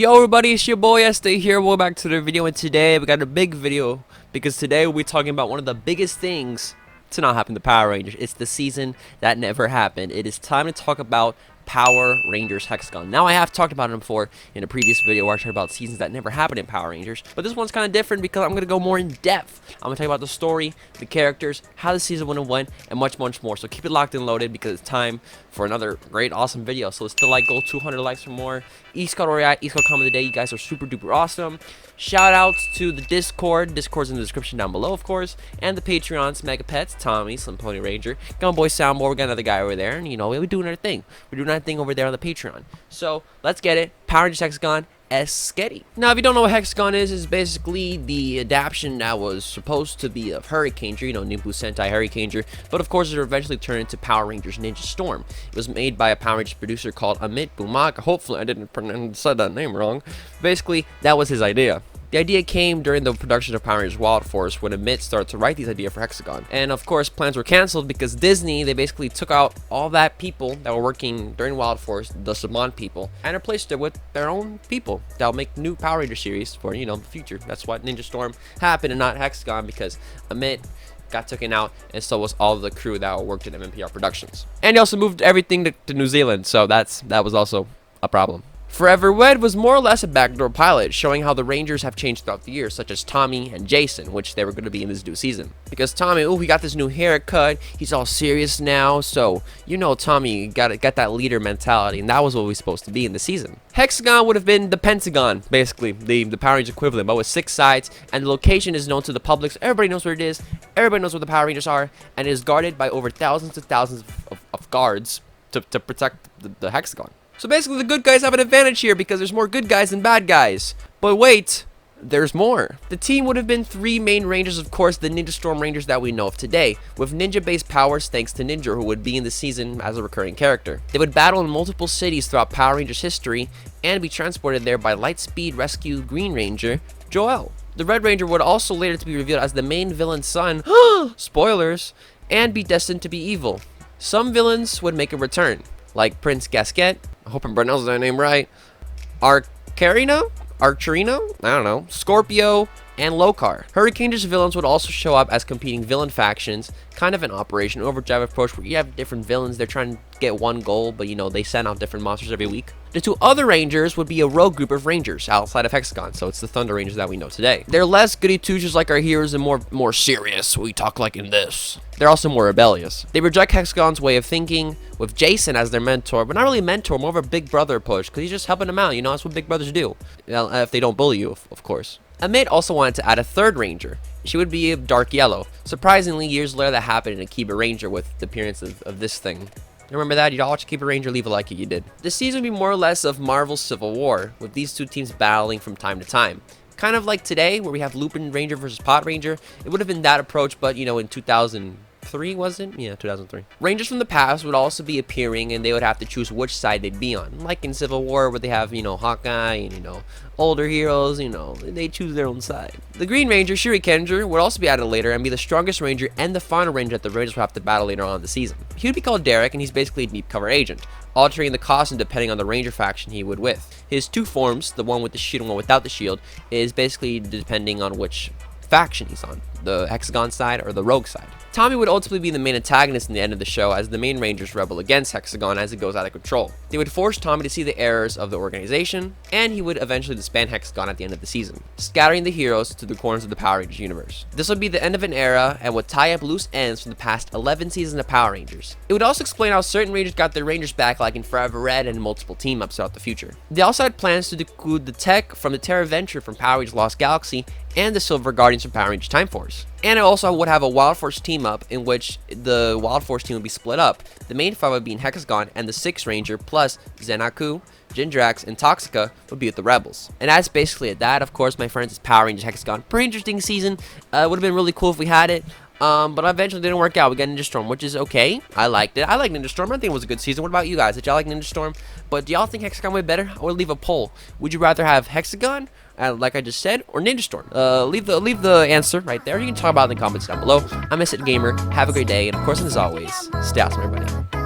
Yo everybody, it's your boy Este here. Welcome back to the video, and today we got a big video because today we'll be talking about one of the biggest things to not happen to Power Rangers. It's the season that never happened. It is time to talk about Power Rangers Hexagon. Now, I have talked about it before in a previous video where I talked about seasons that never happened in Power Rangers, but this one's kind of different because I'm going to go more in depth. I'm going to talk about the story, the characters, how the season went, and much more. So keep it locked and loaded because it's time for another great, awesome video. So let's still goal 200 likes or more. East Code Oriat, East Code Comment of the Day. You guys are super duper awesome. Shout outs to the Discord. Discord's in the description down below, of course. And the Patreons, Mega Pets, Tommy, Slim Pony Ranger, Gunboy Soundboard. We got another guy over there. And, you know, we're doing our thing. We're doing our thing over there on the Patreon. So, let's get it. Power Rangers Hexagon. Esque. Now, if you don't know what Hexagon is, it's basically the adaptation that was supposed to be of Hurricaneger, you know, Ninpuu Sentai Hurricaneger, but of course it eventually turned into Power Rangers Ninja Storm. It was made by a Power Rangers producer called Amit Bhaumik. Hopefully I didn't say that name wrong. Basically, that was his idea. The idea came during the production of Power Rangers Wild Force when Amit started to write these ideas for Hexagon. And of course, plans were canceled because Disney, they basically took out all that people that were working during Wild Force, the Saban people, and replaced it with their own people that'll make new Power Ranger series for, you know, the future. That's what Ninja Storm happened and not Hexagon because Amit got taken out, and so was all the crew that worked in MMPR Productions. And he also moved everything to New Zealand, so that was also a problem. Forever Wed was more or less a backdoor pilot showing how the Rangers have changed throughout the years, such as Tommy and Jason, which they were going to be in this new season. Because Tommy, he got this new haircut, he's all serious now, so you know Tommy got that leader mentality, and that was what we were supposed to be in the season. Hexagon would have been the Pentagon, basically, the Power Rangers equivalent, but with 6 sides, and the location is known to the public, so everybody knows where it is, everybody knows where the Power Rangers are, and it is guarded by over thousands and thousands of guards to protect the Hexagon. So basically, the good guys have an advantage here because there's more good guys than bad guys. But wait, there's more. The team would have been 3 main Rangers, of course, the Ninja Storm Rangers that we know of today, with ninja-based powers thanks to Ninja, who would be in the season as a recurring character. They would battle in multiple cities throughout Power Rangers history and be transported there by Lightspeed Rescue Green Ranger, Joel. The Red Ranger would also later to be revealed as the main villain's son, spoilers, and be destined to be evil. Some villains would make a return, like Prince Gasket, I hope I'm pronouncing that name right, Archerino, I don't know, Scorpio, and Lokar. Hurricaneger's villains would also show up as competing villain factions, kind of an Operation Overdrive approach where you have different villains, they're trying to get one goal, but you know, they send out different monsters every week. The 2 other Rangers would be a rogue group of Rangers outside of Hexagon, so it's the Thunder Rangers that we know today. They're less goody two-shoes like our heroes and more serious. We talk like in this. They're also more rebellious. They reject Hexagon's way of thinking, with Jason as their mentor, but not really a mentor, more of a big brother push, because he's just helping them out, you know, that's what big brothers do. If they don't bully you, of course. Amit also wanted to add a 3rd Ranger. She would be dark yellow. Surprisingly, years later that happened in Akiba Ranger with the appearance of this thing. You remember that? You'd all watch Akiba Ranger, leave a like if you did. The season would be more or less of Marvel's Civil War, with these 2 teams battling from time to time. Kind of like today, where we have Lupin Ranger versus Pod Ranger. It would have been that approach, but you know, in 2003, was it? Yeah, 2003. Rangers from the past would also be appearing, and they would have to choose which side they'd be on. Like in Civil War, where they have, you know, Hawkeye and, you know, older heroes, you know, they choose their own side. The Green Ranger, Hurricaneger, would also be added later and be the strongest Ranger and the final Ranger that the Rangers would have to battle later on in the season. He would be called Derek, and he's basically a deep cover agent, altering the costume depending on the Ranger faction he would with. His 2 forms, the one with the shield and one without the shield, is basically depending on which faction he's on, the Hexagon side or the Rogue side. Tommy would ultimately be the main antagonist in the end of the show as the main Rangers rebel against Hexagon as it goes out of control. They would force Tommy to see the errors of the organization, and he would eventually disband Hexagon at the end of the season, scattering the heroes to the corners of the Power Rangers universe. This would be the end of an era and would tie up loose ends from the past 11 seasons of Power Rangers. It would also explain how certain Rangers got their Rangers back, like in Forever Red and multiple team-ups throughout the future. They also had plans to decode the tech from the Terra Venture from Power Rangers Lost Galaxy and the Silver Guardians from Power Rangers Time Force. And it also would have a Wild Force team-up in which the Wild Force team would be split up. The main 5 would be in Hexagon, and the 6th Ranger plus Zenaku, Jindrax, and Toxica would be with the Rebels. And that's basically it. That, of course, my friends, is Power Rangers Hexagon. Pretty interesting season. Would have been really cool if we had it. But eventually didn't work out. We got Ninja Storm, which is okay. I liked it. I like Ninja Storm. I think it was a good season. What about you guys? Did y'all like Ninja Storm? But do y'all think Hexagon way better? I would leave a poll. Would you rather have Hexagon, like I just said, or Ninja Storm? Leave the answer right there. You can talk about it in the comments down below. I'm Este Gamer. Have a great day. And of course, as always, stay awesome, everybody.